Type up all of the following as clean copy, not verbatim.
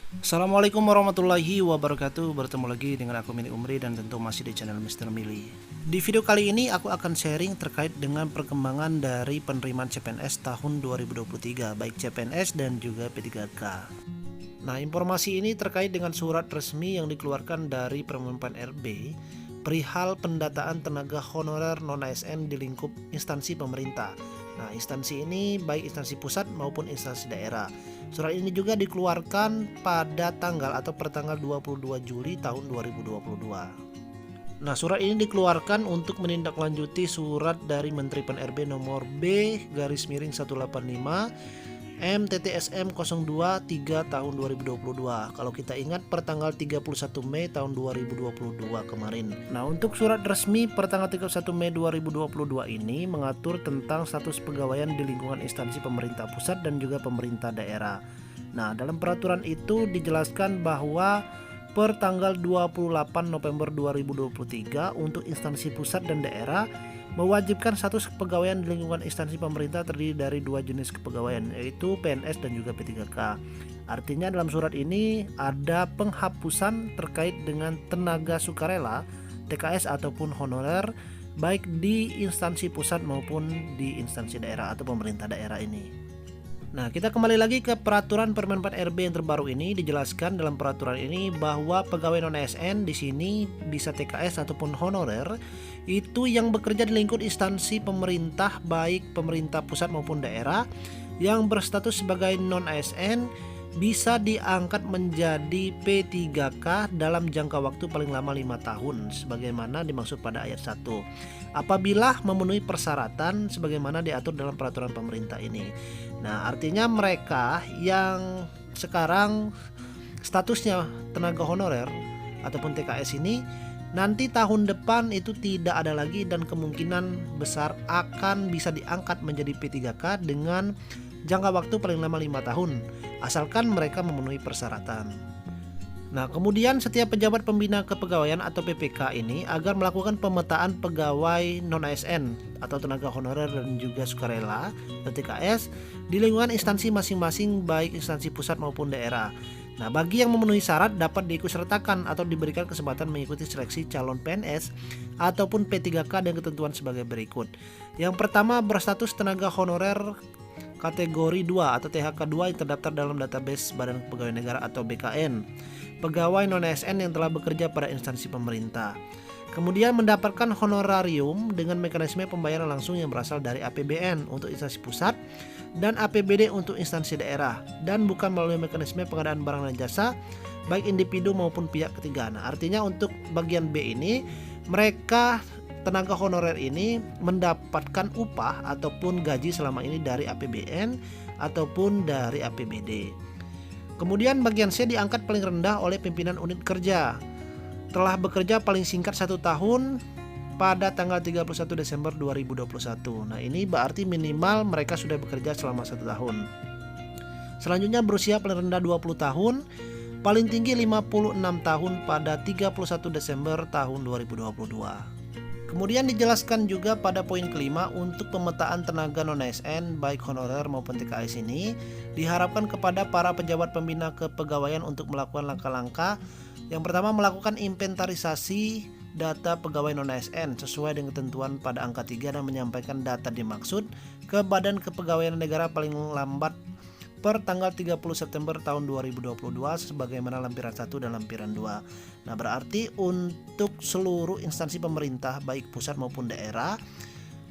Assalamualaikum warahmatullahi wabarakatuh. Bertemu lagi dengan aku Mini Umri dan tentu masih di channel Mister Mili. Di video kali ini aku akan sharing terkait dengan perkembangan dari penerimaan CPNS tahun 2023, baik CPNS dan juga P3K. Nah, informasi ini terkait dengan surat resmi yang dikeluarkan dari Permenpan RB perihal pendataan tenaga honorer non-ASN di lingkup instansi pemerintah. Nah, instansi ini baik instansi pusat maupun instansi daerah. Surat ini juga dikeluarkan pada tanggal atau pertanggal 22 Juli tahun 2022. Nah, surat ini dikeluarkan untuk menindaklanjuti surat dari Menteri Pan-RB nomor B/185 MTTSM 023 tahun 2022. Kalau kita ingat pertanggal 31 Mei tahun 2022 kemarin. Nah, untuk surat resmi pertanggal 31 Mei 2022 ini mengatur tentang status pegawaian di lingkungan instansi pemerintah pusat dan juga pemerintah daerah. Nah, dalam peraturan itu dijelaskan bahwa per tanggal 28 November 2023 untuk instansi pusat dan daerah mewajibkan status kepegawaian di lingkungan instansi pemerintah terdiri dari dua jenis kepegawaian, yaitu PNS dan juga P3K. Artinya dalam surat ini ada penghapusan terkait dengan tenaga sukarela, TKS ataupun honorer, baik di instansi pusat maupun di instansi daerah atau pemerintah daerah ini. Nah, kita kembali lagi ke peraturan Permenpan RB yang terbaru ini. Dijelaskan dalam peraturan ini bahwa pegawai non-ASN di sini bisa TKS ataupun honorer itu yang bekerja di lingkup instansi pemerintah baik pemerintah pusat maupun daerah yang berstatus sebagai non-ASN bisa diangkat menjadi P3K dalam jangka waktu paling lama 5 tahun sebagaimana dimaksud pada ayat 1 apabila memenuhi persyaratan sebagaimana diatur dalam peraturan pemerintah ini. Nah, artinya mereka yang sekarang statusnya tenaga honorer ataupun TKS ini nanti tahun depan itu tidak ada lagi dan kemungkinan besar akan bisa diangkat menjadi P3K dengan jangka waktu paling lama 5 tahun asalkan mereka memenuhi persyaratan. Nah, kemudian setiap pejabat pembina kepegawaian atau PPK ini agar melakukan pemetaan pegawai non-ASN atau tenaga honorer dan juga sukarela atau TKS di lingkungan instansi masing-masing baik instansi pusat maupun daerah. Nah, bagi yang memenuhi syarat dapat diikutsertakan atau diberikan kesempatan mengikuti seleksi calon PNS ataupun P3K dengan ketentuan sebagai berikut. Yang pertama, berstatus tenaga honorer kategori 2 atau THK 2 yang terdaftar dalam database Badan Kepegawaian Negara atau BKN. Pegawai non-ASN yang telah bekerja pada instansi pemerintah. Kemudian mendapatkan honorarium dengan mekanisme pembayaran langsung yang berasal dari APBN untuk instansi pusat dan APBD untuk instansi daerah dan bukan melalui mekanisme pengadaan barang dan jasa baik individu maupun pihak ketiga. Nah, artinya untuk bagian B ini mereka tenaga honorer ini mendapatkan upah ataupun gaji selama ini dari APBN ataupun dari APBD. Kemudian bagian C diangkat paling rendah oleh pimpinan unit kerja. Telah bekerja paling singkat 1 tahun pada tanggal 31 Desember 2021. Nah, ini berarti minimal mereka sudah bekerja selama 1 tahun. Selanjutnya berusia paling rendah 20 tahun, paling tinggi 56 tahun pada 31 Desember tahun 2022. Kemudian dijelaskan juga pada poin kelima untuk pemetaan tenaga non-ASN baik honorer maupun TKS ini diharapkan kepada para pejabat pembina kepegawaian untuk melakukan langkah-langkah. Yang pertama, melakukan inventarisasi data pegawai non-ASN sesuai dengan ketentuan pada angka 3 dan menyampaikan data dimaksud ke Badan Kepegawaian Negara paling lambat per tanggal 30 September tahun 2022 sebagaimana lampiran 1 dan lampiran 2. Nah, berarti untuk seluruh instansi pemerintah baik pusat maupun daerah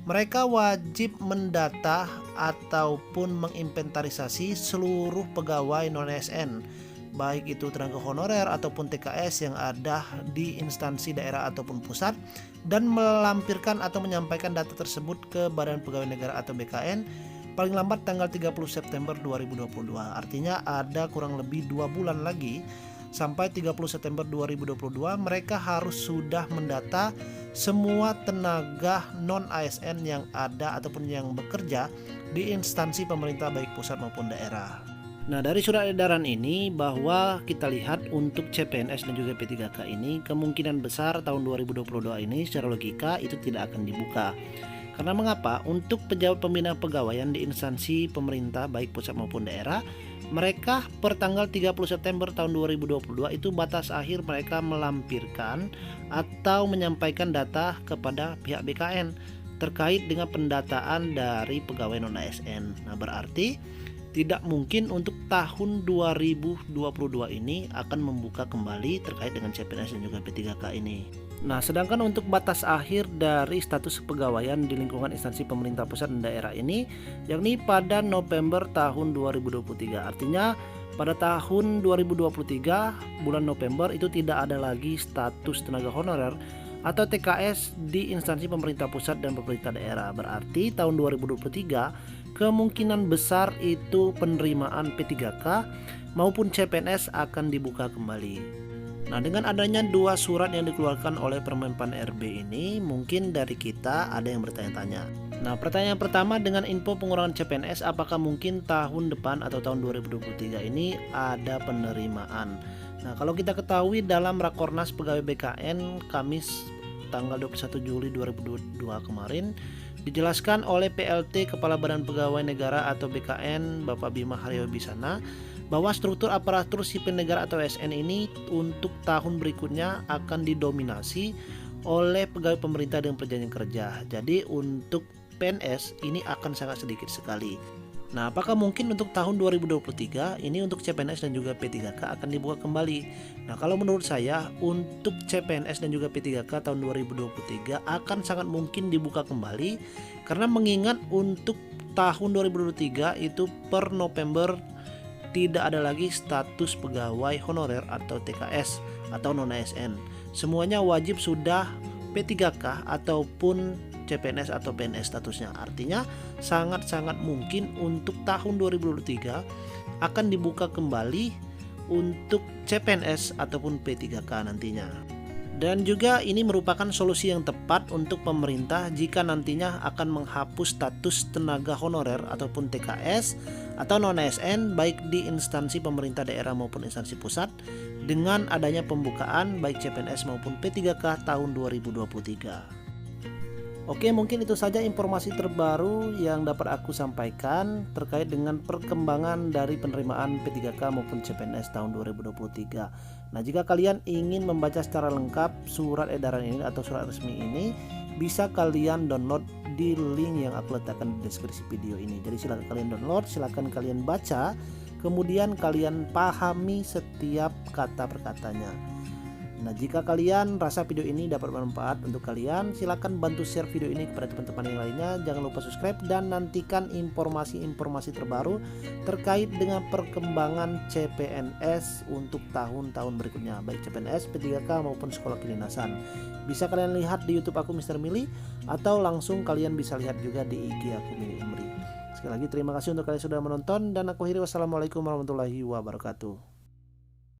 mereka wajib mendata ataupun menginventarisasi seluruh pegawai non-ASN baik itu tenaga honorer ataupun TKS yang ada di instansi daerah ataupun pusat dan melampirkan atau menyampaikan data tersebut ke Badan Pegawai Negara atau BKN paling lambat tanggal 30 September 2022. Artinya ada kurang lebih 2 bulan lagi sampai 30 September 2022 mereka harus sudah mendata semua tenaga non-ASN yang ada ataupun yang bekerja di instansi pemerintah baik pusat maupun daerah. Nah, dari surat edaran ini bahwa kita lihat untuk CPNS dan juga P3K ini kemungkinan besar tahun 2022 ini secara logika itu tidak akan dibuka. Karena mengapa? Untuk pejabat pembina pegawaian di instansi pemerintah baik pusat maupun daerah, mereka per tanggal 30 September tahun 2022 itu batas akhir mereka melampirkan atau menyampaikan data kepada pihak BKN terkait dengan pendataan dari pegawai non-ASN. Nah, berarti tidak mungkin untuk tahun 2022 ini akan membuka kembali terkait dengan CPNS dan juga P3K ini. Nah, sedangkan untuk batas akhir dari status kepegawaian di lingkungan instansi pemerintah pusat dan daerah ini yakni pada November tahun 2023. Artinya pada tahun 2023 bulan November itu tidak ada lagi status tenaga honorer atau TKS di instansi pemerintah pusat dan pemerintah daerah. Berarti tahun 2023 kemungkinan besar itu penerimaan P3K maupun CPNS akan dibuka kembali. Nah, dengan adanya dua surat yang dikeluarkan oleh Permenpan RB ini, mungkin dari kita ada yang bertanya-tanya. Nah, pertanyaan pertama, dengan info pengurangan CPNS, apakah mungkin tahun depan atau tahun 2023 ini ada penerimaan? Nah, kalau kita ketahui dalam Rakornas Pegawai BKN Kamis tanggal 21 Juli 2022 kemarin, dijelaskan oleh PLT Kepala Badan Pegawai Negara atau BKN Bapak Bima Haryowibisana bahwa struktur aparatur sipil negara atau ASN ini untuk tahun berikutnya akan didominasi oleh pegawai pemerintah dengan perjanjian kerja. Jadi untuk PNS ini akan sangat sedikit sekali. Nah, apakah mungkin untuk tahun 2023 ini untuk CPNS dan juga P3K akan dibuka kembali? Nah, kalau menurut saya untuk CPNS dan juga P3K tahun 2023 akan sangat mungkin dibuka kembali, karena mengingat untuk tahun 2023 itu per November tidak ada lagi status pegawai honorer atau TKS atau non-ASN. Semuanya wajib sudah P3K ataupun CPNS atau PNS statusnya. Artinya sangat-sangat mungkin untuk tahun 2023 akan dibuka kembali untuk CPNS ataupun P3K nantinya. Dan juga ini merupakan solusi yang tepat untuk pemerintah jika nantinya akan menghapus status tenaga honorer ataupun TKS atau non-ASN baik di instansi pemerintah daerah maupun instansi pusat dengan adanya pembukaan baik CPNS maupun P3K tahun 2023. Oke, mungkin itu saja informasi terbaru yang dapat aku sampaikan terkait dengan perkembangan dari penerimaan P3K maupun CPNS tahun 2023. Nah, jika kalian ingin membaca secara lengkap surat edaran ini atau surat resmi ini, bisa kalian download di link yang aku letakkan di deskripsi video ini. Jadi silakan kalian download, silakan kalian baca, kemudian kalian pahami setiap kata perkatanya. Nah, jika kalian rasa video ini dapat bermanfaat untuk kalian, silakan bantu share video ini kepada teman-teman yang lainnya. Jangan lupa subscribe dan nantikan informasi-informasi terbaru terkait dengan perkembangan CPNS untuk tahun-tahun berikutnya, baik CPNS, P3K maupun sekolah kedinasan. Bisa kalian lihat di YouTube aku Mr. Mili, atau langsung kalian bisa lihat juga di IG aku Mili Umri. Sekali lagi terima kasih untuk kalian sudah menonton, dan aku akhiri wassalamualaikum warahmatullahi wabarakatuh.